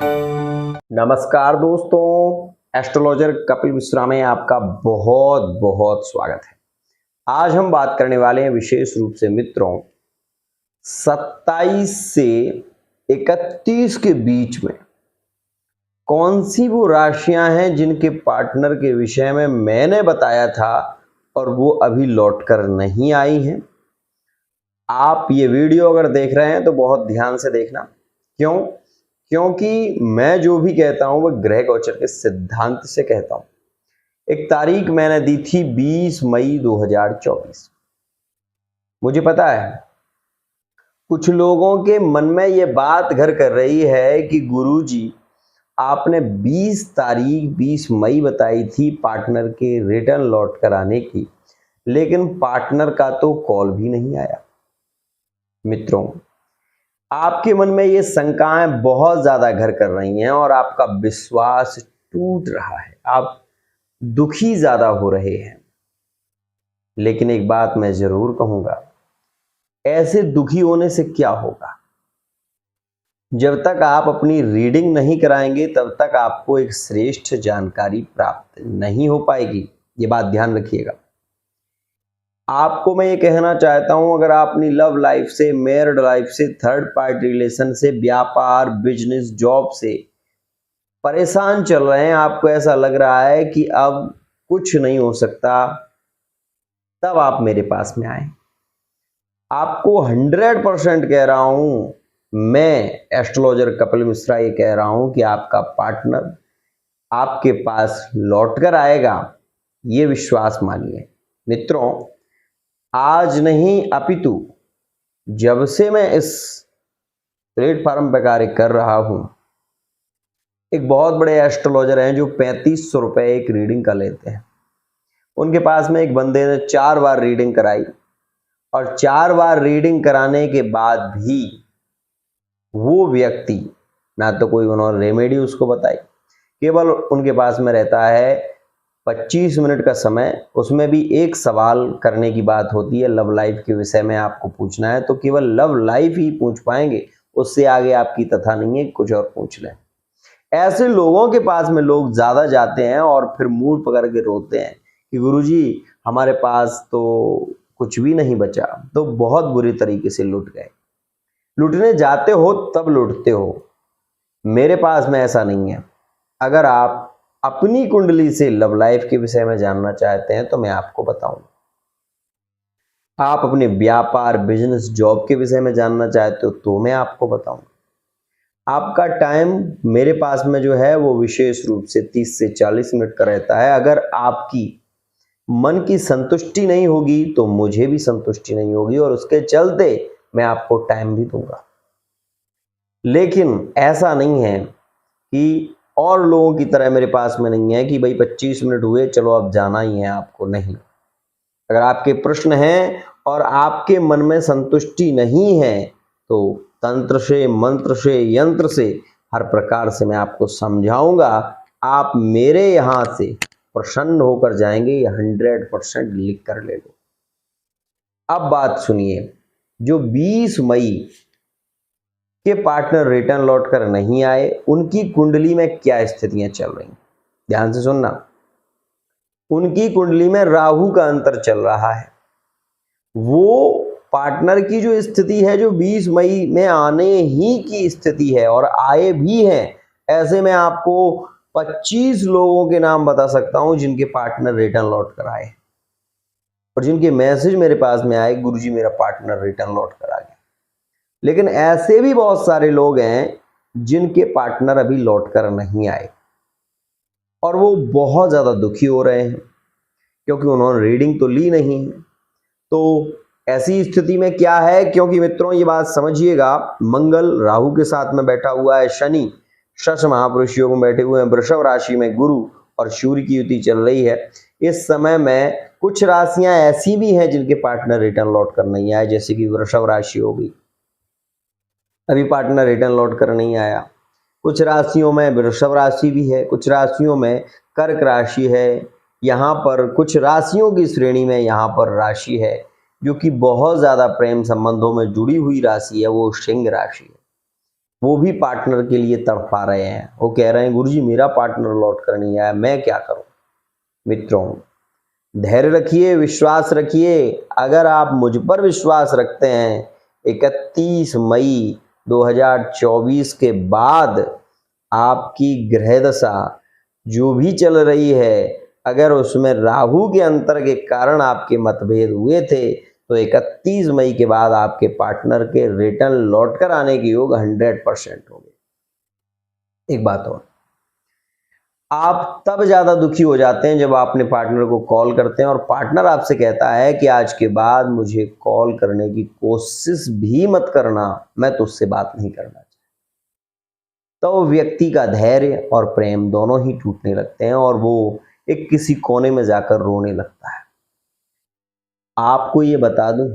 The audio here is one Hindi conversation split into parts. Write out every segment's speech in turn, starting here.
नमस्कार दोस्तों, एस्ट्रोलॉजर कपिल मिश्रा में आपका बहुत बहुत स्वागत है। आज हम बात करने वाले हैं विशेष रूप से मित्रों 27 से 31 के बीच में कौन सी वो राशियां हैं जिनके पार्टनर के विषय में मैंने बताया था और वो अभी लौट कर नहीं आई हैं। आप ये वीडियो अगर देख रहे हैं तो बहुत ध्यान से देखना। क्योंकि मैं जो भी कहता हूं वो ग्रह गोचर के सिद्धांत से कहता हूं। एक तारीख मैंने दी थी 20 मई 2024। मुझे पता है कुछ लोगों के मन में ये बात घर कर रही है कि गुरुजी आपने 20 तारीख 20 मई बताई थी पार्टनर के रिटर्न लौट कर आने की, लेकिन पार्टनर का तो कॉल भी नहीं आया। मित्रों, आपके मन में ये शंकाएं बहुत ज्यादा घर कर रही हैं और आपका विश्वास टूट रहा है, आप दुखी ज्यादा हो रहे हैं। लेकिन एक बात मैं जरूर कहूंगा, ऐसे दुखी होने से क्या होगा? जब तक आप अपनी रीडिंग नहीं कराएंगे तब तक आपको एक श्रेष्ठ जानकारी प्राप्त नहीं हो पाएगी। ये बात ध्यान रखिएगा। आपको मैं ये कहना चाहता हूं, अगर आप अपनी लव लाइफ से, मैरिड लाइफ से, थर्ड पार्टी रिलेशन से, व्यापार, बिजनेस, जॉब से परेशान चल रहे हैं, आपको ऐसा लग रहा है कि अब कुछ नहीं हो सकता, तब आप मेरे पास में आए। आपको 100% कह रहा हूं, मैं एस्ट्रोलॉजर कपिल मिश्रा ये कह रहा हूं कि आपका पार्टनर आपके पास लौट कर आएगा। ये विश्वास मानिए। मित्रों, आज नहीं अपितु जब से मैं इस प्लेटफॉर्म पर कार्य कर रहा हूं, एक बहुत बड़े एस्ट्रोलॉजर हैं जो 3500 रुपए एक रीडिंग का लेते हैं। उनके पास में एक बंदे ने 4 बार रीडिंग कराई और 4 बार रीडिंग कराने के बाद भी वो व्यक्ति ना तो कोई उन्होंने रेमेडी उसको बताई, केवल उनके पास में रहता है 25 मिनट का समय। उसमें भी एक सवाल करने की बात होती है, लव लाइफ के विषय में आपको पूछना है तो केवल लव लाइफ ही पूछ पाएंगे, उससे आगे आपकी तथा नहीं है, कुछ और पूछ लें। ऐसे लोगों के पास में लोग ज्यादा जाते हैं और फिर मूड पकड़ के रोते हैं कि गुरुजी हमारे पास तो कुछ भी नहीं बचा। तो बहुत बुरी तरीके से लुट गए। लुटने जाते हो तब लुटते हो। मेरे पास में ऐसा नहीं है। अगर आप अपनी कुंडली से लव लाइफ के विषय में जानना चाहते हैं तो मैं आपको बताऊंगा। आप अपने व्यापार, बिजनेस, जॉब के विषय में जानना चाहते हो तो मैं आपको बताऊंगा। आपका टाइम मेरे पास में जो है वो विशेष रूप से 30 से 40 मिनट का रहता है। अगर आपकी मन की संतुष्टि नहीं होगी तो मुझे भी संतुष्टि नहीं होगी और उसके चलते मैं आपको टाइम भी दूंगा। लेकिन ऐसा नहीं है कि और लोगों की तरह मेरे पास में नहीं है कि भाई 25 मिनट हुए चलो अब जाना ही है आपको। नहीं, अगर आपके प्रश्न हैं और आपके मन में संतुष्टि नहीं है तो तंत्र से, मंत्र से, यंत्र से, हर प्रकार से मैं आपको समझाऊंगा। आप मेरे यहां से प्रसन्न होकर जाएंगे, ये 100% लिख कर ले लो। अब बात सुनिए, जो 20 मई के पार्टनर रिटर्न लौट कर नहीं आए, उनकी कुंडली में क्या स्थितियां चल रही? ध्यान से सुनना। उनकी कुंडली में राहु का अंतर चल रहा है। वो पार्टनर की जो स्थिति है, जो 20 मई में आने ही की स्थिति है और आए भी हैं, ऐसे में आपको 25 लोगों के नाम बता सकता हूं जिनके पार्टनर रिटर्न लौट कर आए और जिनके मैसेज मेरे पास में आए, गुरुजी मेरा पार्टनर रिटर्न लौट कर आ गया। लेकिन ऐसे भी बहुत सारे लोग हैं जिनके पार्टनर अभी लौट कर नहीं आए और वो बहुत ज्यादा दुखी हो रहे हैं क्योंकि उन्होंने रीडिंग तो ली नहीं है। तो ऐसी स्थिति में क्या है, क्योंकि मित्रों ये बात समझिएगा, मंगल राहु के साथ में बैठा हुआ है, शनि शश महापुरुष योग में बैठे हुए हैं, वृषभ राशि में गुरु और सूर्य की युति चल रही है। इस समय में कुछ राशियां ऐसी भी हैं जिनके पार्टनर रिटर्न लौट कर नहीं आए, जैसे कि वृषभ राशि होगी, अभी पार्टनर रिटर्न लौट कर नहीं आया। कुछ राशियों में वृषभ राशि भी है, कुछ राशियों में कर्क राशि है, यहाँ पर कुछ राशियों की श्रेणी में यहाँ पर राशि है जो कि बहुत ज़्यादा प्रेम संबंधों में जुड़ी हुई राशि है, वो सिंह राशि है। वो भी पार्टनर के लिए तड़पा रहे हैं। वो कह रहे हैं गुरुजी मेरा पार्टनर लौट कर नहीं आया, मैं क्या करूं। मित्रों, धैर्य रखिए, विश्वास रखिए। अगर आप मुझ पर विश्वास रखते हैं, 31 मई 2024 के बाद आपकी ग्रह दशा जो भी चल रही है, अगर उसमें राहु के अंतर के कारण आपके मतभेद हुए थे, तो 31 मई के बाद आपके पार्टनर के रिटर्न लौट कर आने के योग 100% होंगे। एक बात और, आप तब ज्यादा दुखी हो जाते हैं जब आप अपने पार्टनर को कॉल करते हैं और पार्टनर आपसे कहता है कि आज के बाद मुझे कॉल करने की कोशिश भी मत करना, मैं तुझसे बात नहीं करना चाहता। तो व्यक्ति का धैर्य और प्रेम दोनों ही टूटने लगते हैं और वो एक किसी कोने में जाकर रोने लगता है। आपको ये बता दूं,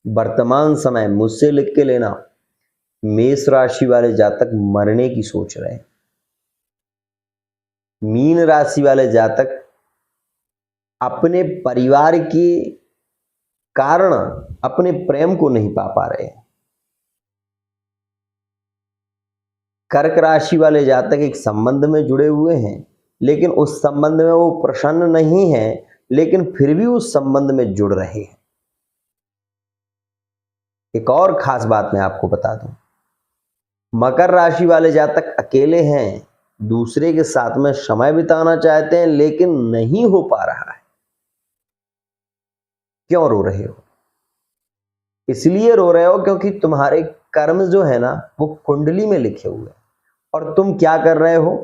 वर्तमान समय मुझसे लिख के लेना, मेष राशि वाले जातक मरने की सोच रहे हैं। मीन राशि वाले जातक अपने परिवार के कारण अपने प्रेम को नहीं पा पा रहे हैं। कर्क राशि वाले जातक एक संबंध में जुड़े हुए हैं, लेकिन उस संबंध में वो प्रसन्न नहीं है, लेकिन फिर भी उस संबंध में जुड़ रहे हैं। एक और खास बात मैं आपको बता दूं, मकर राशि वाले जातक अकेले हैं, दूसरे के साथ में समय बिताना चाहते हैं, लेकिन नहीं हो पा रहा है। क्यों रो रहे हो? इसलिए रो रहे हो क्योंकि तुम्हारे कर्म जो है ना, वो कुंडली में लिखे हुए हैं और तुम क्या कर रहे हो,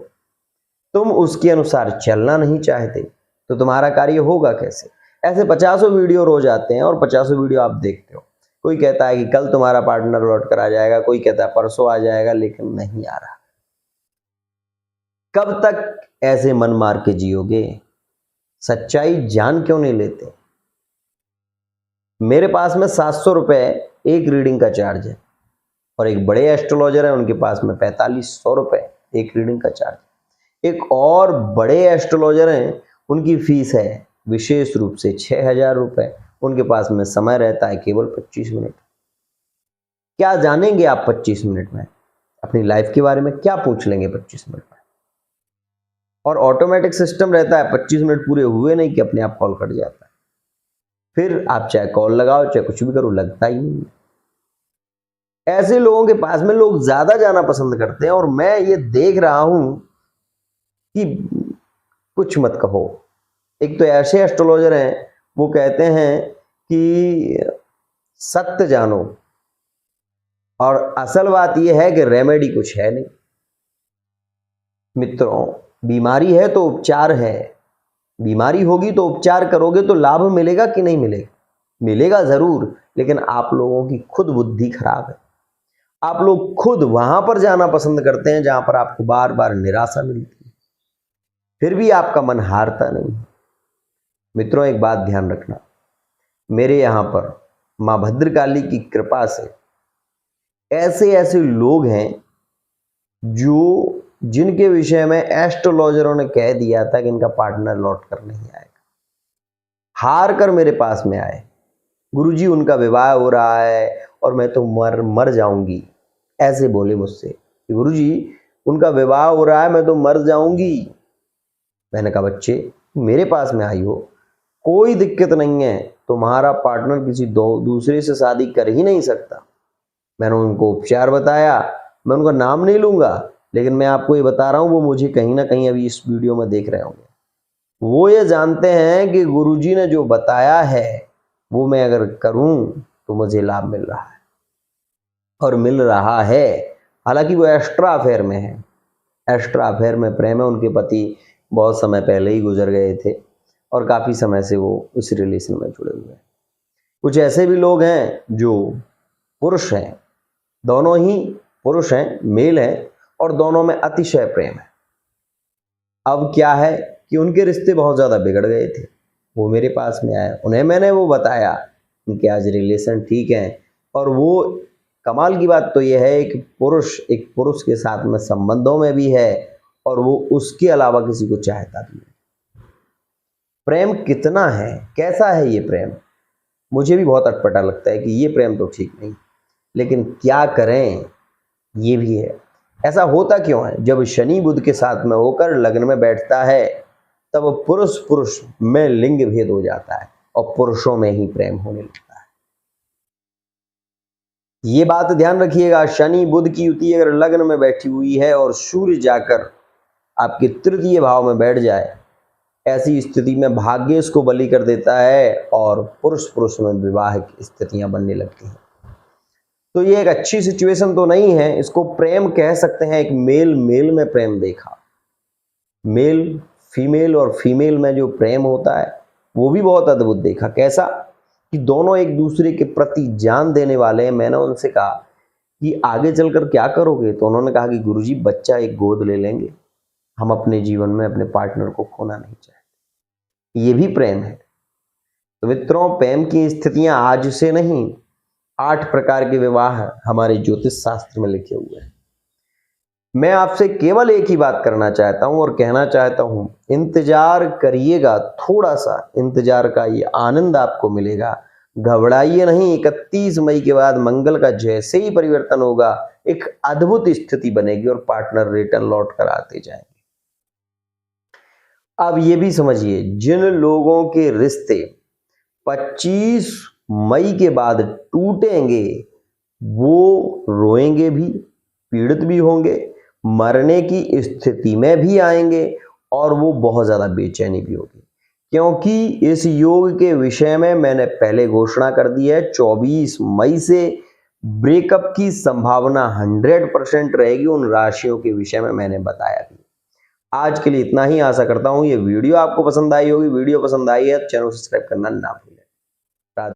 तुम उसके अनुसार चलना नहीं चाहते, तो तुम्हारा कार्य होगा कैसे। ऐसे 50 वीडियो रोज आते हैं और 50 वीडियो आप देखते हो। कोई कहता है कि कल तुम्हारा पार्टनर लौट कर आ जाएगा, कोई कहता है परसों आ जाएगा, लेकिन नहीं आ रहा। कब तक ऐसे मन मार के जियोगे? सच्चाई जान क्यों नहीं लेते? मेरे पास में 700 रुपए एक रीडिंग का चार्ज है और एक बड़े एस्ट्रोलॉजर है, उनके पास में 4500 रुपए एक रीडिंग का चार्ज। एक और बड़े एस्ट्रोलॉजर हैं, उनकी फीस है विशेष रूप से 6000 रुपए। उनके पास में समय रहता है केवल 25 मिनट। क्या जानेंगे आप 25 मिनट में? अपनी लाइफ के बारे में क्या पूछ लेंगे 25 मिनट में? और ऑटोमेटिक सिस्टम रहता है, 25 मिनट पूरे हुए नहीं कि अपने आप कॉल कट जाता है। फिर आप चाहे कॉल लगाओ चाहे कुछ भी करो, लगता ही नहीं। ऐसे लोगों के पास में लोग ज्यादा जाना पसंद करते हैं और मैं ये देख रहा हूं कि कुछ मत कहो। एक तो ऐसे एस्ट्रोलॉजर हैं, वो कहते हैं कि सत्य जानो, और असल बात यह है कि रेमेडी कुछ है नहीं। मित्रों, बीमारी है तो उपचार है। बीमारी होगी तो उपचार करोगे तो लाभ मिलेगा कि नहीं मिलेगा? मिलेगा जरूर, लेकिन आप लोगों की खुद बुद्धि खराब है। आप लोग खुद वहां पर जाना पसंद करते हैं जहां पर आपको बार बार निराशा मिलती है, फिर भी आपका मन हारता नहीं। मित्रों, एक बात ध्यान रखना, मेरे यहां पर मां भद्रकाली की कृपा से ऐसे ऐसे लोग हैं जो जिनके विषय में एस्ट्रोलॉजरों ने कह दिया था कि इनका पार्टनर लौट कर नहीं आएगा, हार कर मेरे पास में आए। गुरुजी उनका विवाह हो रहा है और मैं तो मर जाऊंगी, ऐसे बोले मुझसे कि गुरुजी उनका विवाह हो रहा है, मैं तो मर जाऊंगी। मैंने कहा बच्चे मेरे पास में आई हो, कोई दिक्कत नहीं है, तुम्हारा पार्टनर किसी दूसरे से शादी कर ही नहीं सकता। मैंने उनको उपचार बताया, मैं उनका नाम नहीं लूंगा, लेकिन मैं आपको ये बता रहा हूँ, वो मुझे कहीं ना कहीं अभी इस वीडियो में देख रहे होंगे। वो ये जानते हैं कि गुरुजी ने जो बताया है वो मैं अगर करूं तो मुझे लाभ मिल रहा है, और मिल रहा है। हालांकि वो एक्स्ट्रा अफेयर में है, एक्स्ट्रा अफेयर में प्रेम है। उनके पति बहुत समय पहले ही गुजर गए थे और काफ़ी समय से वो इस रिलेशन में जुड़े हुए हैं। कुछ ऐसे भी लोग हैं जो पुरुष हैं, दोनों ही पुरुष हैं, मेल हैं, और दोनों में अतिशय प्रेम है। अब क्या है कि उनके रिश्ते बहुत ज़्यादा बिगड़ गए थे, वो मेरे पास में आए, उन्हें मैंने वो बताया, उनके आज रिलेशन ठीक हैं। और वो कमाल की बात तो यह है कि पुरुष एक पुरुष के साथ में संबंधों में भी है और वो उसके अलावा किसी को चाहता भी नहीं। प्रेम कितना है, कैसा है ये प्रेम? मुझे भी बहुत अटपटा लगता है कि ये प्रेम तो ठीक नहीं, लेकिन क्या करें, ये भी है। ऐसा होता क्यों है? जब शनि बुध के साथ में होकर लग्न में बैठता है तब पुरुष में लिंग भेद हो जाता है और पुरुषों में ही प्रेम होने लगता है। ये बात ध्यान रखिएगा, शनि बुध की युति अगर लग्न में बैठी हुई है और सूर्य जाकर आपके तृतीय भाव में बैठ जाए, ऐसी स्थिति में भाग्य इसको बलि कर देता है और पुरुष में विवाह की स्थितियां बनने लगती हैं। तो ये एक अच्छी सिचुएशन तो नहीं है, इसको प्रेम कह सकते हैं। एक मेल में प्रेम देखा, मेल फीमेल और फीमेल में जो प्रेम होता है वो भी बहुत अद्भुत देखा। कैसा कि दोनों एक दूसरे के प्रति जान देने वाले हैं। मैंने उनसे कहा कि आगे चलकर क्या करोगे, तो उन्होंने कहा कि गुरुजी बच्चा एक गोद ले लेंगे, हम अपने जीवन में अपने पार्टनर को खोना नहीं चाहते। ये भी प्रेम है। तो मित्रों, प्रेम की स्थितियां आज से नहीं, 8 प्रकार के विवाह हमारे ज्योतिष शास्त्र में लिखे हुए हैं। मैं आपसे केवल एक ही बात करना चाहता हूं और कहना चाहता हूं, इंतजार करिएगा, थोड़ा सा इंतजार का ये आनंद आपको मिलेगा। घबराइए नहीं, 31 मई के बाद मंगल का जैसे ही परिवर्तन होगा एक अद्भुत स्थिति बनेगी और पार्टनर रिटर्न लौट कर आते जाएंगे। अब ये भी समझिए, जिन लोगों के रिश्ते 25 मई के बाद टूटेंगे वो रोएंगे भी, पीड़ित भी होंगे, मरने की स्थिति में भी आएंगे और वो बहुत ज्यादा बेचैनी भी होगी, क्योंकि इस योग के विषय में मैंने पहले घोषणा कर दी है। 24 मई से ब्रेकअप की संभावना 100% रहेगी। उन राशियों के विषय में मैंने बताया भी। आज के लिए इतना ही। आशा करता हूं ये वीडियो आपको पसंद आई होगी। वीडियो पसंद आई है तो चैनल सब्सक्राइब करना ना भूलें।